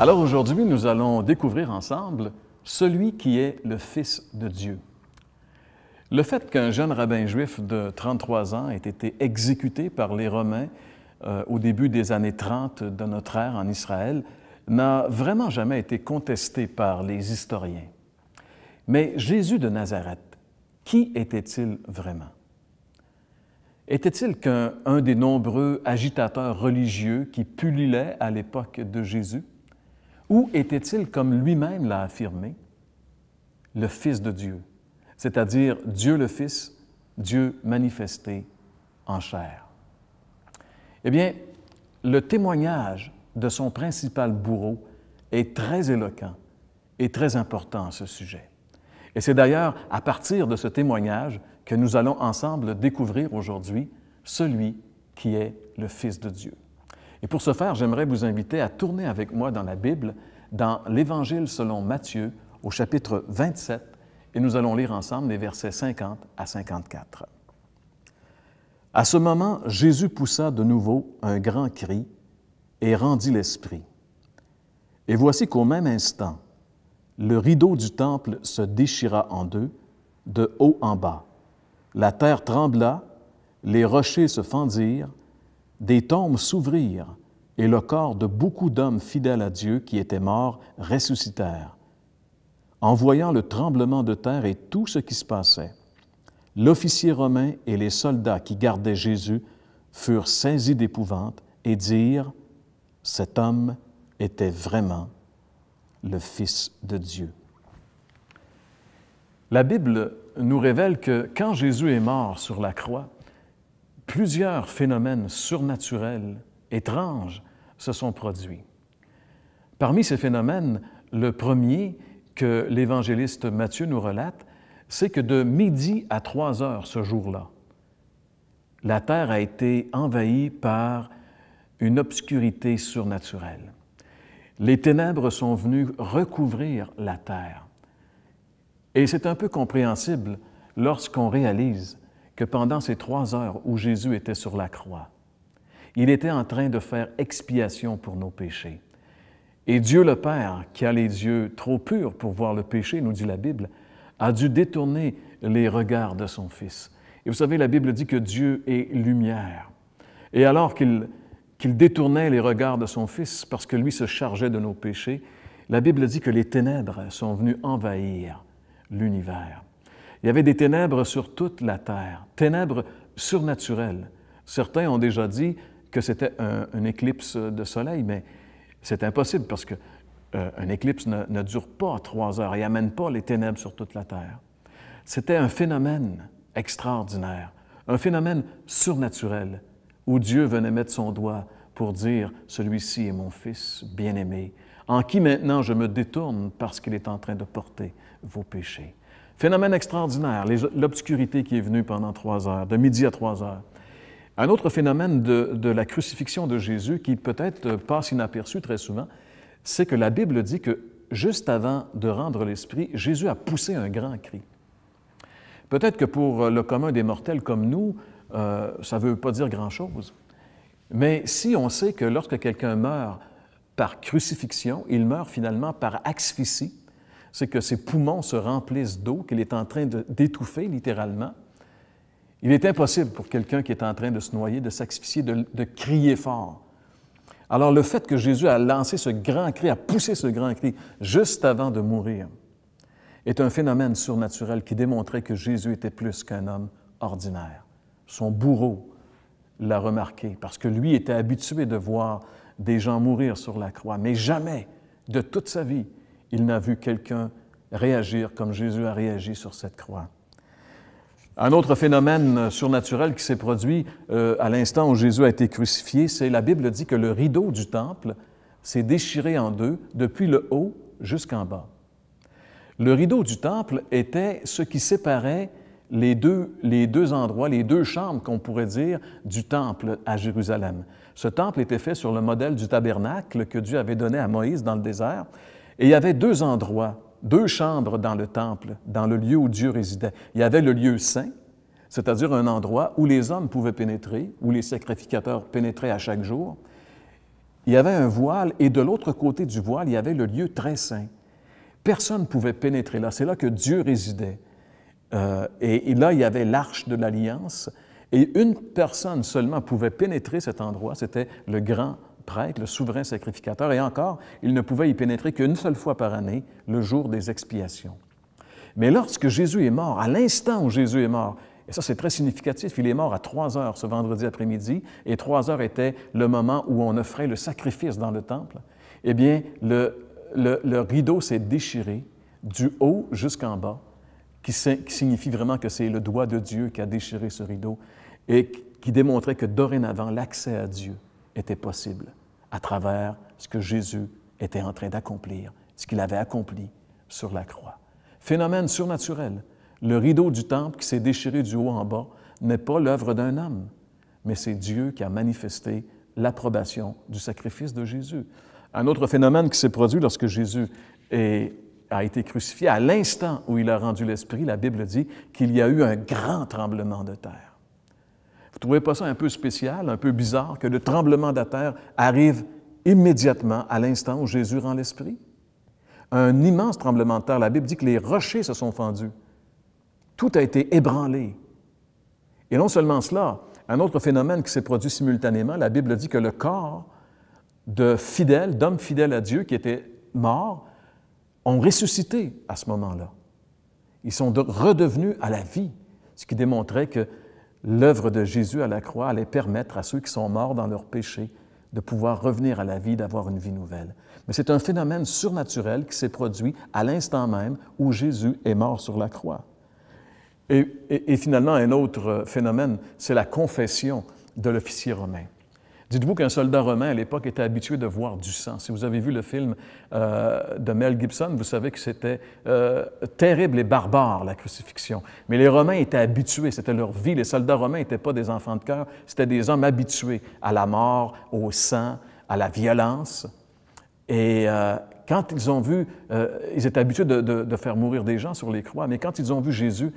Alors aujourd'hui, nous allons découvrir ensemble celui qui est le Fils de Dieu. Le fait qu'un jeune rabbin juif de 33 ans ait été exécuté par les Romains au début des années 30 de notre ère en Israël n'a vraiment jamais été contesté par les historiens. Mais Jésus de Nazareth, qui était-il vraiment? Était-il qu'un des nombreux agitateurs religieux qui pullulaient à l'époque de Jésus? Ou était-il, comme lui-même l'a affirmé, le Fils de Dieu, c'est-à-dire Dieu le Fils, Dieu manifesté en chair? Eh bien, le témoignage de son principal bourreau est très éloquent et très important à ce sujet. Et c'est d'ailleurs à partir de ce témoignage que nous allons ensemble découvrir aujourd'hui celui qui est le Fils de Dieu. Et pour ce faire, j'aimerais vous inviter à tourner avec moi dans la Bible, dans l'Évangile selon Matthieu, au chapitre 27, et nous allons lire ensemble les versets 50 à 54. À ce moment, Jésus poussa de nouveau un grand cri et rendit l'esprit. Et voici qu'au même instant, le rideau du temple se déchira en deux, de haut en bas. La terre trembla, les rochers se fendirent, des tombes s'ouvrirent, et le corps de beaucoup d'hommes fidèles à Dieu qui étaient morts ressuscitèrent. En voyant le tremblement de terre et tout ce qui se passait, l'officier romain et les soldats qui gardaient Jésus furent saisis d'épouvante et dirent « Cet homme était vraiment le Fils de Dieu. » La Bible nous révèle que quand Jésus est mort sur la croix, plusieurs phénomènes surnaturels, étranges, se sont produits. Parmi ces phénomènes, le premier que l'évangéliste Matthieu nous relate, c'est que de midi à 3 heures ce jour-là, la terre a été envahie par une obscurité surnaturelle. Les ténèbres sont venues recouvrir la terre. Et c'est un peu compréhensible lorsqu'on réalise que pendant ces 3 heures où Jésus était sur la croix, il était en train de faire expiation pour nos péchés. Et Dieu le Père, qui a les yeux trop purs pour voir le péché, nous dit la Bible, a dû détourner les regards de son Fils. Et vous savez, la Bible dit que Dieu est lumière. Et alors qu'il détournait les regards de son Fils parce que lui se chargeait de nos péchés, la Bible dit que les ténèbres sont venues envahir l'univers. Il y avait des ténèbres sur toute la terre, ténèbres surnaturelles. Certains ont déjà dit que c'était une éclipse de soleil, mais c'est impossible parce qu'un éclipse ne dure pas 3 heures et n'amène pas les ténèbres sur toute la terre. C'était un phénomène extraordinaire, un phénomène surnaturel où Dieu venait mettre son doigt pour dire « Celui-ci est mon Fils bien-aimé, en qui maintenant je me détourne parce qu'il est en train de porter vos péchés. » Phénomène extraordinaire, l'obscurité qui est venue pendant 3 heures, de midi à 3 heures. Un autre phénomène de la crucifixion de Jésus qui peut-être passe inaperçu très souvent, c'est que la Bible dit que juste avant de rendre l'Esprit, Jésus a poussé un grand cri. Peut-être que pour le commun des mortels comme nous, ça ne veut pas dire grand-chose. Mais si on sait que lorsque quelqu'un meurt par crucifixion, il meurt finalement par asphyxie, c'est que ses poumons se remplissent d'eau, qu'il est en train d'étouffer littéralement. Il est impossible pour quelqu'un qui est en train de se noyer, de s'asphyxier, de crier fort. Alors le fait que Jésus a lancé ce grand cri, a poussé ce grand cri juste avant de mourir, est un phénomène surnaturel qui démontrait que Jésus était plus qu'un homme ordinaire. Son bourreau l'a remarqué parce que lui était habitué de voir des gens mourir sur la croix, mais jamais de toute sa vie, il n'a vu quelqu'un réagir comme Jésus a réagi sur cette croix. Un autre phénomène surnaturel qui s'est produit à l'instant où Jésus a été crucifié, c'est la Bible dit que le rideau du temple s'est déchiré en deux depuis le haut jusqu'en bas. Le rideau du temple était ce qui séparait les deux endroits, les deux chambres qu'on pourrait dire du temple à Jérusalem. Ce temple était fait sur le modèle du tabernacle que Dieu avait donné à Moïse dans le désert. Et il y avait 2 endroits, 2 chambres dans le temple, dans le lieu où Dieu résidait. Il y avait le lieu saint, c'est-à-dire un endroit où les hommes pouvaient pénétrer, où les sacrificateurs pénétraient à chaque jour. il y avait un voile et de l'autre côté du voile, il y avait le lieu très saint. Personne ne pouvait pénétrer là. C'est là que Dieu résidait. Et là, il y avait l'arche de l'Alliance. Et une personne seulement pouvait pénétrer cet endroit. C'était le grand prêtre, le souverain sacrificateur. Et encore, il ne pouvait y pénétrer qu'une seule fois par année, le jour des expiations. Mais lorsque Jésus est mort, à l'instant où Jésus est mort, et ça c'est très significatif, il est mort à 3 heures ce vendredi après-midi, et 3 heures était le moment où on offrait le sacrifice dans le temple, eh bien, le rideau s'est déchiré du haut jusqu'en bas, qui signifie vraiment que c'est le doigt de Dieu qui a déchiré ce rideau, et qui démontrait que dorénavant, l'accès à Dieu était possible à travers ce que Jésus était en train d'accomplir, ce qu'il avait accompli sur la croix. Phénomène surnaturel. Le rideau du temple qui s'est déchiré du haut en bas n'est pas l'œuvre d'un homme, mais c'est Dieu qui a manifesté l'approbation du sacrifice de Jésus. Un autre phénomène qui s'est produit lorsque Jésus a été crucifié, à l'instant où il a rendu l'Esprit, la Bible dit qu'il y a eu un grand tremblement de terre. Vous ne trouvez pas ça un peu spécial, un peu bizarre, que le tremblement de terre arrive immédiatement à l'instant où Jésus rend l'Esprit? Un immense tremblement de terre. La Bible dit que les rochers se sont fendus. Tout a été ébranlé. Et non seulement cela, un autre phénomène qui s'est produit simultanément, la Bible dit que le corps de fidèles, d'hommes fidèles à Dieu qui étaient morts, ont ressuscité à ce moment-là. Ils sont redevenus à la vie, ce qui démontrait que l'œuvre de Jésus à la croix allait permettre à ceux qui sont morts dans leurs péchés de pouvoir revenir à la vie, d'avoir une vie nouvelle. Mais c'est un phénomène surnaturel qui s'est produit à l'instant même où Jésus est mort sur la croix. Et finalement, un autre phénomène, c'est la confession de l'officier romain. Dites-vous qu'un soldat romain, à l'époque, était habitué de voir du sang. Si vous avez vu le film de Mel Gibson, vous savez que c'était terrible et barbare, la crucifixion. Mais les Romains étaient habitués, c'était leur vie. Les soldats romains n'étaient pas des enfants de cœur, c'était des hommes habitués à la mort, au sang, à la violence. Et quand ils ont vu, ils étaient habitués de faire mourir des gens sur les croix, mais quand ils ont vu Jésus,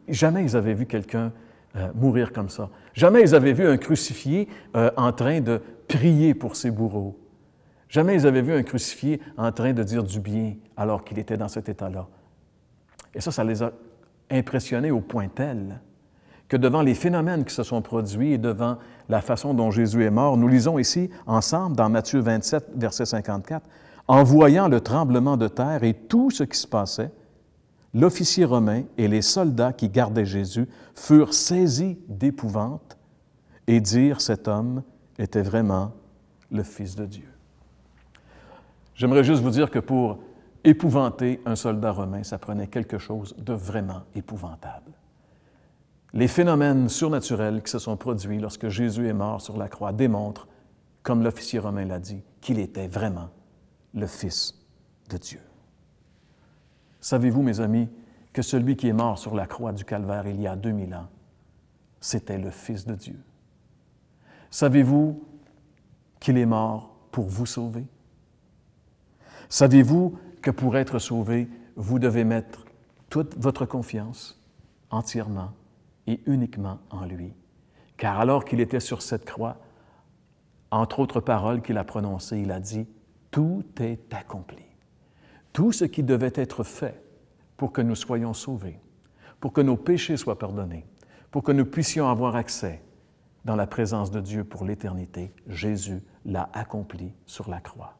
jamais ils avaient vu quelqu'un mourir comme ça. Jamais ils avaient vu un crucifié en train de prier pour ses bourreaux. Jamais ils avaient vu un crucifié en train de dire du bien alors qu'il était dans cet état-là. Et ça les a impressionnés au point tel que devant les phénomènes qui se sont produits et devant la façon dont Jésus est mort, nous lisons ici ensemble dans Matthieu 27, verset 54, « En voyant le tremblement de terre et tout ce qui se passait, l'officier romain et les soldats qui gardaient Jésus furent saisis d'épouvante et dirent cet homme était vraiment le Fils de Dieu. » J'aimerais juste vous dire que pour épouvanter un soldat romain, ça prenait quelque chose de vraiment épouvantable. Les phénomènes surnaturels qui se sont produits lorsque Jésus est mort sur la croix démontrent, comme l'officier romain l'a dit, qu'il était vraiment le Fils de Dieu. Savez-vous, mes amis, que celui qui est mort sur la croix du Calvaire il y a 2000 ans, c'était le Fils de Dieu? Savez-vous qu'il est mort pour vous sauver? Savez-vous que pour être sauvé, vous devez mettre toute votre confiance entièrement et uniquement en lui? Car alors qu'il était sur cette croix, entre autres paroles qu'il a prononcées, il a dit « Tout est accompli ». Tout ce qui devait être fait pour que nous soyons sauvés, pour que nos péchés soient pardonnés, pour que nous puissions avoir accès dans la présence de Dieu pour l'éternité, Jésus l'a accompli sur la croix.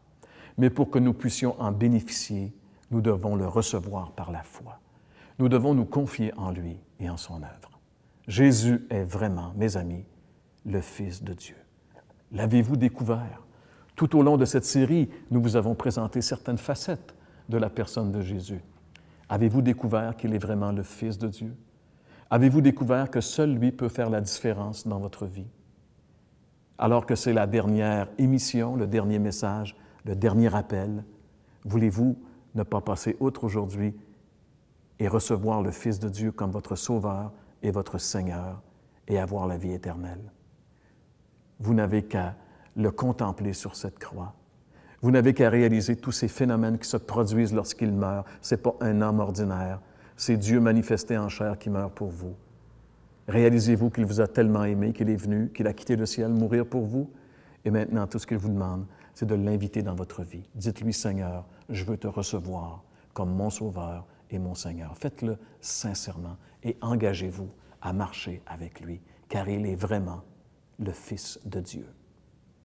Mais pour que nous puissions en bénéficier, nous devons le recevoir par la foi. Nous devons nous confier en lui et en son œuvre. Jésus est vraiment, mes amis, le Fils de Dieu. L'avez-vous découvert? Tout au long de cette série, nous vous avons présenté certaines facettes de la personne de Jésus. Avez-vous découvert qu'il est vraiment le Fils de Dieu? Avez-vous découvert que seul lui peut faire la différence dans votre vie? Alors que c'est la dernière émission, le dernier message, le dernier appel, voulez-vous ne pas passer outre aujourd'hui et recevoir le Fils de Dieu comme votre Sauveur et votre Seigneur et avoir la vie éternelle? Vous n'avez qu'à le contempler sur cette croix. Vous n'avez qu'à réaliser tous ces phénomènes qui se produisent lorsqu'il meurt. Ce n'est pas un homme ordinaire, c'est Dieu manifesté en chair qui meurt pour vous. Réalisez-vous qu'il vous a tellement aimé, qu'il est venu, qu'il a quitté le ciel mourir pour vous, Et maintenant, tout ce qu'il vous demande, c'est de l'inviter dans votre vie. Dites-lui, Seigneur, je veux te recevoir comme mon Sauveur et mon Seigneur. Faites-le sincèrement et engagez-vous à marcher avec lui, car il est vraiment le Fils de Dieu.